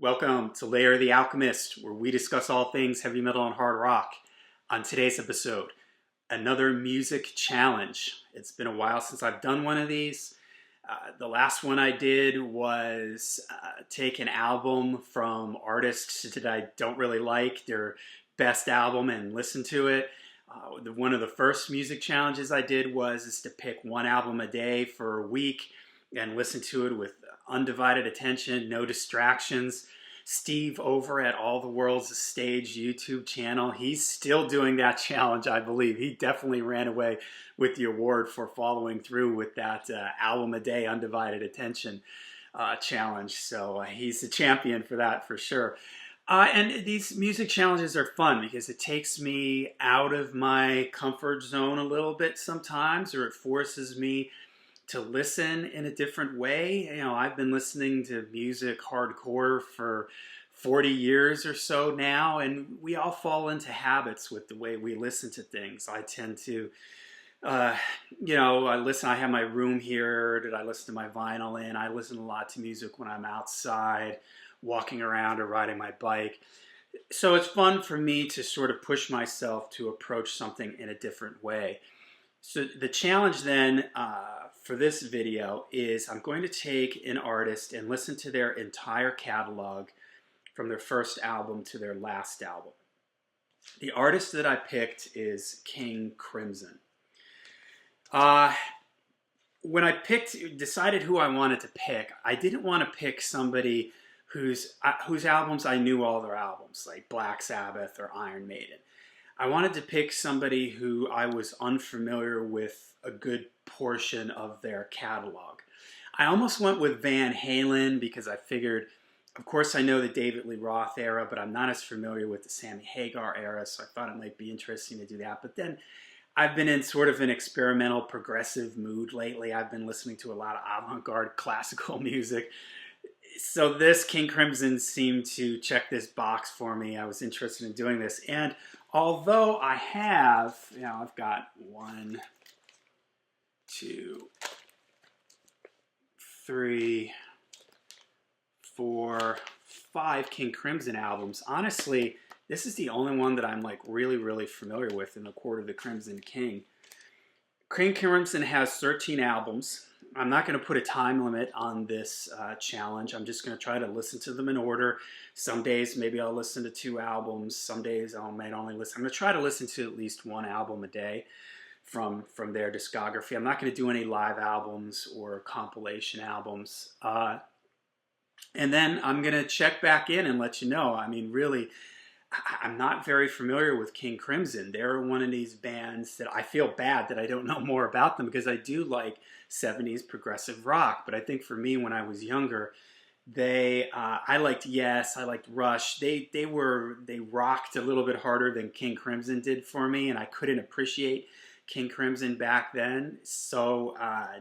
Welcome to Layer the Alchemist, where we discuss all things heavy metal and hard rock. On today's episode, another music challenge. It's been a while since I've done one of these. The last one I did was take an album from artists that I don't really like, their best album, and listen to it. One of the first music challenges I did was to pick one album a day for a week and listen to it with undivided attention, no distractions. Steve over at All the World's Stage YouTube channel, he's still doing that challenge, I believe. He definitely ran away with the award for following through with that album a day undivided attention challenge. So he's the champion for that for sure. And these music challenges are fun because it takes me out of my comfort zone a little bit sometimes, or it forces me to listen in a different way. You know, I've been listening to music hardcore for 40 years or so now, and we all fall into habits with the way we listen to things. I tend to, I have my room here that I listen to my vinyl in. I listen a lot to music when I'm outside, walking around or riding my bike. So it's fun for me to sort of push myself to approach something in a different way. So the challenge then for this video is I'm going to take an artist and listen to their entire catalog from their first album to their last album. The artist that I picked is King Crimson. When I decided who I wanted to pick, I didn't want to pick somebody whose albums I knew all their albums, like Black Sabbath or Iron Maiden. I wanted to pick somebody who I was unfamiliar with a good portion of their catalog. I almost went with Van Halen because I figured, of course I know the David Lee Roth era, but I'm not as familiar with the Sammy Hagar era, so I thought it might be interesting to do that. But then I've been in sort of an experimental progressive mood lately. I've been listening to a lot of avant-garde classical music. So this King Crimson seemed to check this box for me. I was interested in doing this. And although I have, I've got 1, 2, 3, 4, 5 King Crimson albums. Honestly, this is the only one that I'm like really, really familiar with in the Court of the Crimson King. King Crimson has 13 albums. I'm not going to put a time limit on this challenge. I'm just going to try to listen to them in order. Some days maybe I'll listen to 2 albums. Some days I might only listen. I'm going to try to listen to at least 1 album a day from their discography. I'm not going to do any live albums or compilation albums. And then I'm going to check back in and let you know. I mean, really, I'm not very familiar with King Crimson. They're one of these bands that I feel bad that I don't know more about them because I do like 70s progressive rock. But I think for me, when I was younger, I liked Yes, I liked Rush. They rocked a little bit harder than King Crimson did for me, and I couldn't appreciate King Crimson back then. So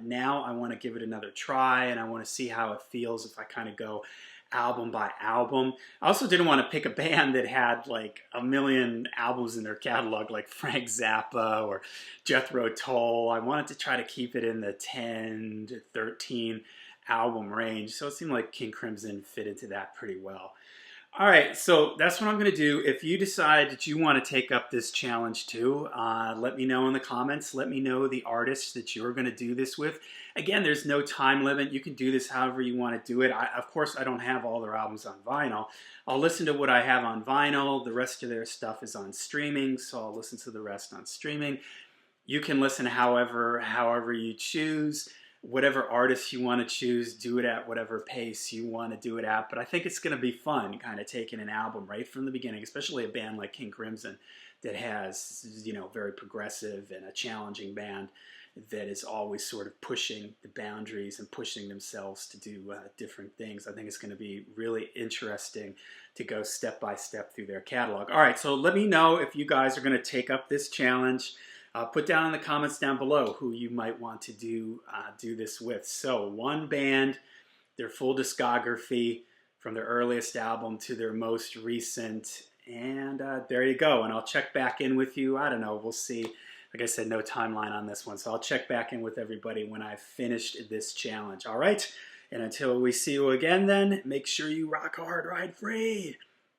now I want to give it another try, and I want to see how it feels if I kind of go album by album. I also didn't want to pick a band that had like a million albums in their catalog like Frank Zappa or Jethro Tull. I wanted to try to keep it in the 10 to 13 album range. So it seemed like King Crimson fit into that pretty well. All right, so that's what I'm going to do. If you decide that you want to take up this challenge too, let me know in the comments. Let me know the artists that you're going to do this with. Again, there's no time limit. You can do this however you want to do it. Of course, I don't have all their albums on vinyl. I'll listen to what I have on vinyl. The rest of their stuff is on streaming, so I'll listen to the rest on streaming. You can listen however you choose. Whatever artist you want to choose, do it at whatever pace you want to do it at. But I think it's going to be fun kind of taking an album right from the beginning, especially a band like King Crimson that has, very progressive and a challenging band that is always sort of pushing the boundaries and pushing themselves to do different things. I think it's going to be really interesting to go step by step through their catalog. All right, so let me know if you guys are going to take up this challenge. Put down in the comments down below who you might want to do this with. So one band, their full discography from their earliest album to their most recent, and there you go. And I'll check back in with you. I don't know, we'll see. Like I said, no timeline on this one, so I'll check back in with everybody when I've finished this challenge. All right? And until we see you again then, make sure you rock hard, ride free.